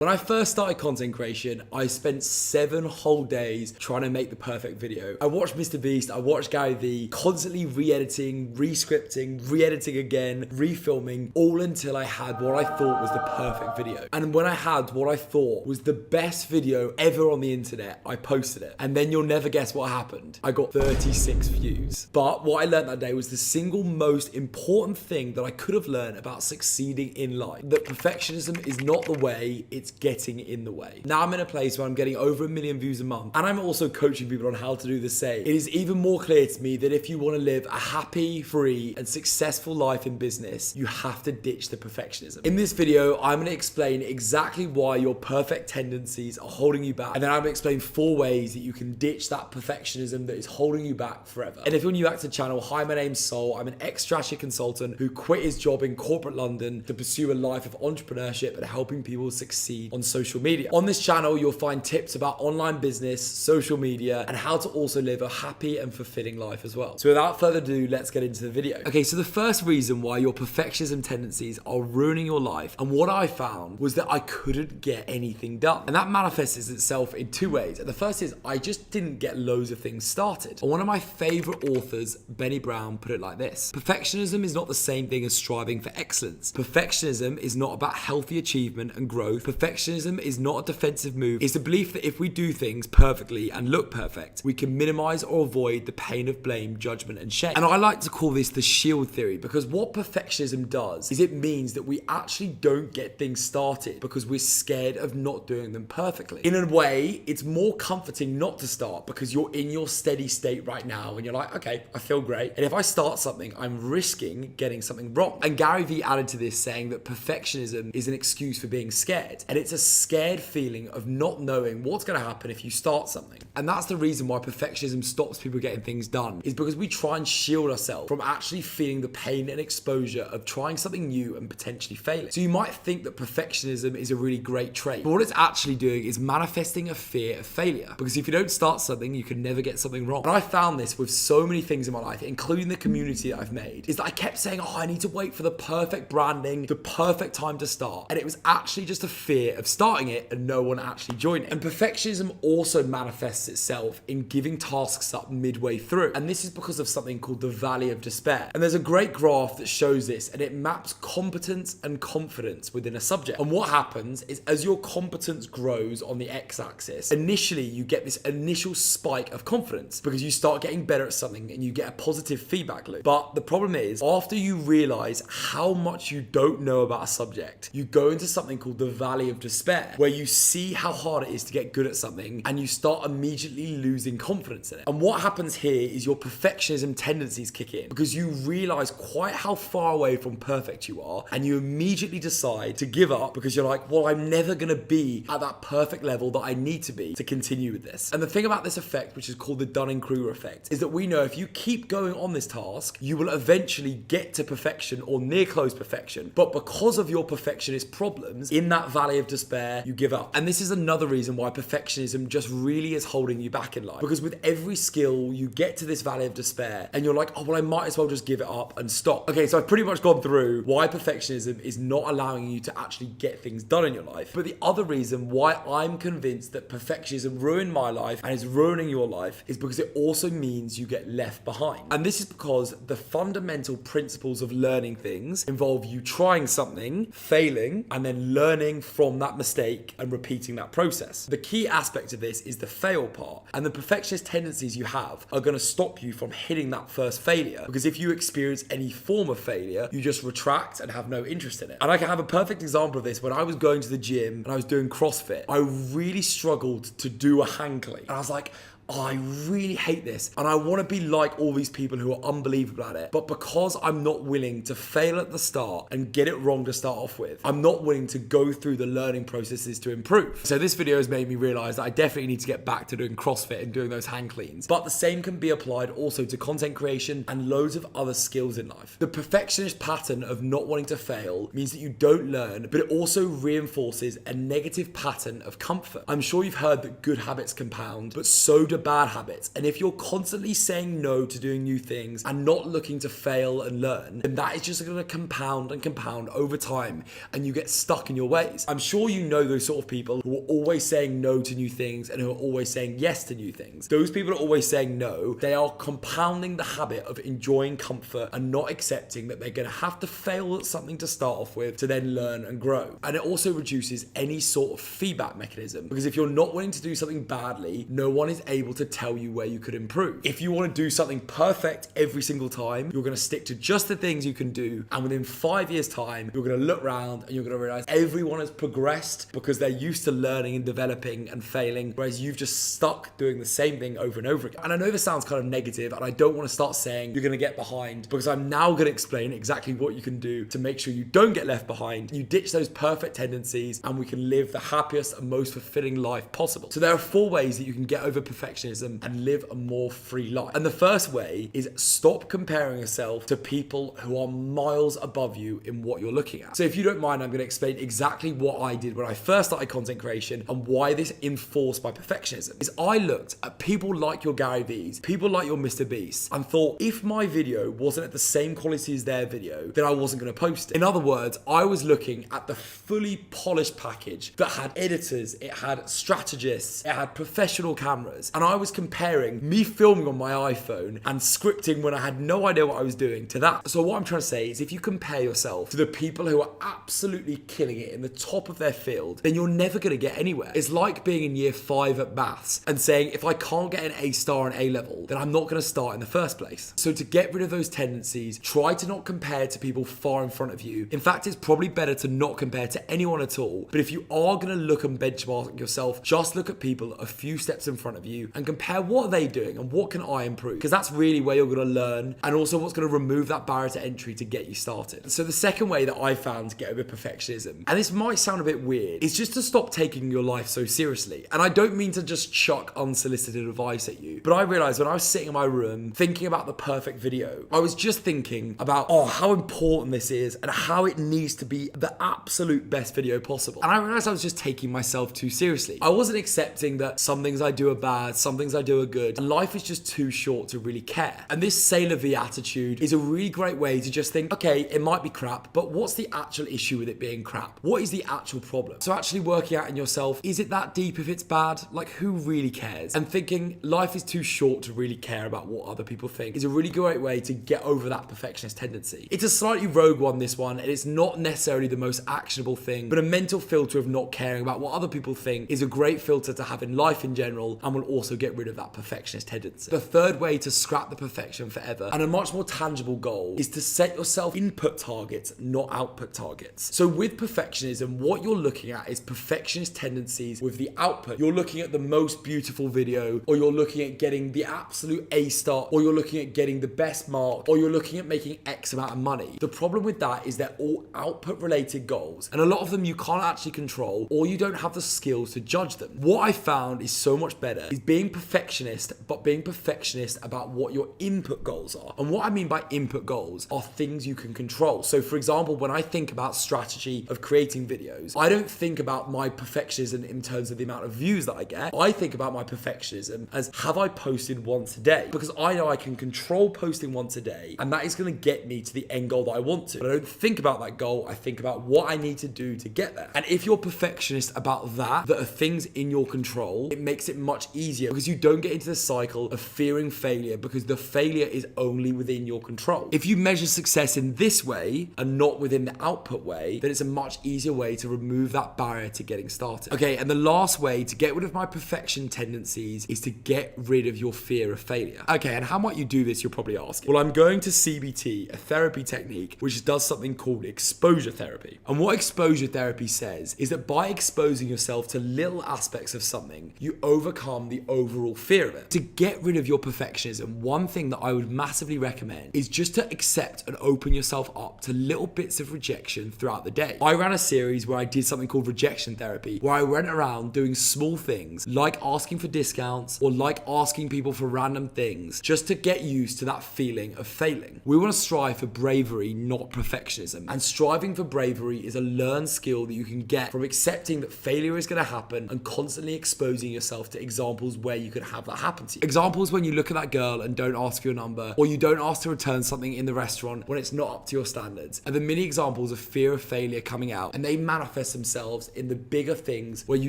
When I first started content creation, I spent 7 whole days trying to make the perfect video. I watched Mr. Beast, I watched Gary Vee, constantly re-editing, re-scripting, re-editing again, refilming, all until I had what I thought was the perfect video. And when I had what I thought was the best video ever on the internet, I posted it. And then you'll never guess what happened. I got 36 views. But what I learned that day was the single most important thing that I could have learned about succeeding in life. That perfectionism is not the way, it's getting in the way. Now I'm in a place where I'm getting over 1 million views a month, and I'm also coaching people on how to do the same. It is even more clear to me that if you want to live a happy, free, and successful life in business, you have to ditch the perfectionism. In this video, I'm going to explain exactly why your perfect tendencies are holding you back, and then I'm going to explain 4 ways that you can ditch that perfectionism that is holding you back forever. And if you're new back to the channel, hi, my name's Sol. I'm an ex-strategy consultant who quit his job in corporate London to pursue a life of entrepreneurship and helping people succeed on social media. On this channel, you'll find tips about online business, social media, and how to also live a happy and fulfilling life as well. So without further ado, let's get into the video. Okay, so the first reason why your perfectionism tendencies are ruining your life, and what I found was that I couldn't get anything done. And that manifests itself in 2 ways. And the first is I just didn't get loads of things started. And one of my favorite authors, Benny Brown, put it like this: perfectionism is not the same thing as striving for excellence. Perfectionism is not about healthy achievement and growth. Perfectionism is not a defensive move. It's the belief that if we do things perfectly and look perfect, we can minimize or avoid the pain of blame, judgment, and shame. And I like to call this the shield theory, because what perfectionism does is it means that we actually don't get things started because we're scared of not doing them perfectly. In a way, it's more comforting not to start because you're in your steady state right now and you're like, okay, I feel great. And if I start something, I'm risking getting something wrong. And Gary Vee added to this saying that perfectionism is an excuse for being scared. And it's a scared feeling of not knowing what's going to happen if you start something. And that's the reason why perfectionism stops people getting things done, is because we try and shield ourselves from actually feeling the pain and exposure of trying something new and potentially failing. So you might think that perfectionism is a really great trait, but what it's actually doing is manifesting a fear of failure. Because if you don't start something, you can never get something wrong. And I found this with so many things in my life, including the community that I've made, is that I kept saying, oh, I need to wait for the perfect branding, the perfect time to start. And it was actually just a fear of starting it and no one actually joining. And perfectionism also manifests itself in giving tasks up midway through. And this is because of something called the valley of despair. And there's a great graph that shows this, and it maps competence and confidence within a subject. And what happens is as your competence grows on the x-axis, initially you get this initial spike of confidence because you start getting better at something and you get a positive feedback loop. But the problem is, after you realize how much you don't know about a subject, you go into something called the valley of despair, where you see how hard it is to get good at something and you start immediately losing confidence in it. And what happens here is your perfectionism tendencies kick in because you realize quite how far away from perfect you are, and you immediately decide to give up because you're like, well, I'm never going to be at that perfect level that I need to be to continue with this. And the thing about this effect, which is called the Dunning-Kruger effect, is that we know if you keep going on this task, you will eventually get to perfection or near close perfection. But because of your perfectionist problems, in that valley of despair, you give up. And this is another reason why perfectionism just really is holding you back in life. Because with every skill, you get to this valley of despair and you're like, oh, well, I might as well just give it up and stop. Okay, so I've pretty much gone through why perfectionism is not allowing you to actually get things done in your life. But the other reason why I'm convinced that perfectionism ruined my life and is ruining your life is because it also means you get left behind. And this is because the fundamental principles of learning things involve you trying something, failing, and then learning from that mistake and repeating that process. The key aspect of this is the fail part, and the perfectionist tendencies you have are going to stop you from hitting that first failure, because if you experience any form of failure, you just retract and have no interest in it. And I can have a perfect example of this. When I was going to the gym and I was doing CrossFit, I really struggled to do a hang clean. And I was like, oh, I really hate this and I want to be like all these people who are unbelievable at it. But because I'm not willing to fail at the start and get it wrong to start off with, I'm not willing to go through the learning processes to improve. So this video has made me realize that I definitely need to get back to doing CrossFit and doing those hang cleans. But the same can be applied also to content creation and loads of other skills in life. The perfectionist pattern of not wanting to fail means that you don't learn, but it also reinforces a negative pattern of comfort. I'm sure you've heard that good habits compound, but so do bad habits. And if you're constantly saying no to doing new things and not looking to fail and learn, then that is just going to compound and compound over time, and you get stuck in your ways. I'm sure you know those sort of people who are always saying no to new things and who are always saying yes to new things. Those people are always saying no. They are compounding the habit of enjoying comfort and not accepting that they're going to have to fail at something to start off with to then learn and grow. And it also reduces any sort of feedback mechanism, because if you're not willing to do something badly, no one is able to tell you where you could improve. If you want to do something perfect every single time, you're going to stick to just the things you can do, and within 5 years time you're going to look around and you're going to realize everyone has progressed because they're used to learning and developing and failing, whereas you've just stuck doing the same thing over and over again. And I know this sounds kind of negative, and I don't want to start saying you're going to get behind, because I'm now going to explain exactly what you can do to make sure you don't get left behind, you ditch those perfect tendencies, and we can live the happiest and most fulfilling life possible. So there are 4 ways that you can get over perfectionism and live a more free life. And the first way is stop comparing yourself to people who are miles above you in what you're looking at. So if you don't mind, I'm going to explain exactly what I did when I first started content creation and why this enforced my perfectionism. Is I looked at people like your Gary V's, people like your Mr. Beast, and thought if my video wasn't at the same quality as their video, then I wasn't going to post it. In other words, I was looking at the fully polished package that had editors, it had strategists, it had professional cameras, and I was comparing me filming on my iPhone and scripting when I had no idea what I was doing to that. So what I'm trying to say is if you compare yourself to the people who are absolutely killing it in the top of their field, then you're never going to get anywhere. It's like being in year 5 at maths and saying if I can't get an A star in A level, then I'm not going to start in the first place. So to get rid of those tendencies, try to not compare to people far in front of you. In fact, it's probably better to not compare to anyone at all. But if you are going to look and benchmark yourself, just look at people a few steps in front of you and compare what are they doing and what can I improve? Because that's really where you're going to learn, and also what's going to remove that barrier to entry to get you started. So the second way that I found to get over perfectionism, and this might sound a bit weird, is just to stop taking your life so seriously. And I don't mean to just chuck unsolicited advice at you, but I realized when I was sitting in my room thinking about the perfect video, I was just thinking about how important this is and how it needs to be the absolute best video possible. And I realized I was just taking myself too seriously. I wasn't accepting that some things I do are bad, some things I do are good, and life is just too short to really care. And this c'est la vie attitude is a really great way to just think, okay, it might be crap, but what's the actual issue with it being crap? What is the actual problem? So actually working out in yourself, is it that deep if it's bad? Like, who really cares? And thinking life is too short to really care about what other people think is a really great way to get over that perfectionist tendency. It's a slightly rogue one, this one, and it's not necessarily the most actionable thing, but a mental filter of not caring about what other people think is a great filter to have in life in general, and will also get rid of that perfectionist tendency. The third way to scrap the perfection forever, and a much more tangible goal, is to set yourself input targets, not output targets. So with perfectionism, what you're looking at is perfectionist tendencies with the output. You're looking at the most beautiful video, or you're looking at getting the absolute A star, or you're looking at getting the best mark, or you're looking at making X amount of money. The problem with that is they're all output related goals, and a lot of them you can't actually control, or you don't have the skills to judge them. What I found is so much better is being perfectionist, but being perfectionist about what your input goals are. And what I mean by input goals are things you can control. So for example, when I think about strategy of creating videos, I don't think about my perfectionism in terms of the amount of views that I get. I think about my perfectionism as, have I posted once a day? Because I know I can control posting once a day, and that is going to get me to the end goal that I want to. But I don't think about that goal, I think about what I need to do to get there. And if you're perfectionist about that are things in your control, it makes it much easier, because you don't get into the cycle of fearing failure, because the failure is only within your control. If you measure success in this way and not within the output way, then it's a much easier way to remove that barrier to getting started. Okay, and the last way to get rid of my perfection tendencies is to get rid of your fear of failure. Okay, and how might you do this, you're probably asking? Well, I'm going to CBT, a therapy technique which does something called exposure therapy. And what exposure therapy says is that by exposing yourself to little aspects of something, you overcome the overall fear of it. To get rid of your perfectionism, one thing that I would massively recommend is just to accept and open yourself up to little bits of rejection throughout the day. I ran a series where I did something called rejection therapy, where I went around doing small things like asking for discounts or like asking people for random things, just to get used to that feeling of failing. We want to strive for bravery, not perfectionism. And striving for bravery is a learned skill that you can get from accepting that failure is going to happen and constantly exposing yourself to examples where where you can have that happen to you. Examples: when you look at that girl and don't ask for your number, or you don't ask to return something in the restaurant when it's not up to your standards, are the mini examples of fear of failure coming out, and they manifest themselves in the bigger things where you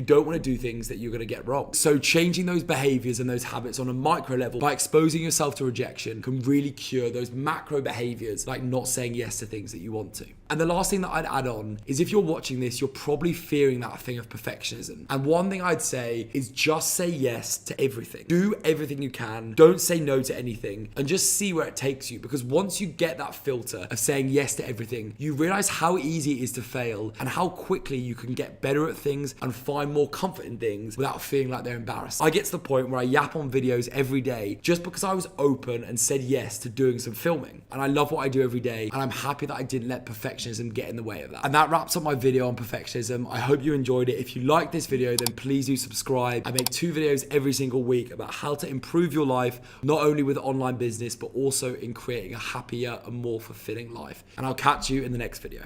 don't want to do things that you're going to get wrong. So changing those behaviors and those habits on a micro level by exposing yourself to rejection can really cure those macro behaviors, like not saying yes to things that you want to. And the last thing that I'd add on is, if you're watching this, you're probably fearing that thing of perfectionism. And one thing I'd say is just say yes to everything. Do everything you can. Don't say no to anything, and just see where it takes you. Because once you get that filter of saying yes to everything, you realize how easy it is to fail and how quickly you can get better at things and find more comfort in things without feeling like they're embarrassed. I get to the point where I yap on videos every day just because I was open and said yes to doing some filming. And I love what I do every day, and I'm happy that I didn't let perfectionism get in the way of that. And that wraps up my video on perfectionism. I hope you enjoyed it. If you like this video, then please do subscribe. I make 2 videos every single week about how to improve your life, not only with online business, but also in creating a happier and more fulfilling life. And I'll catch you in the next video.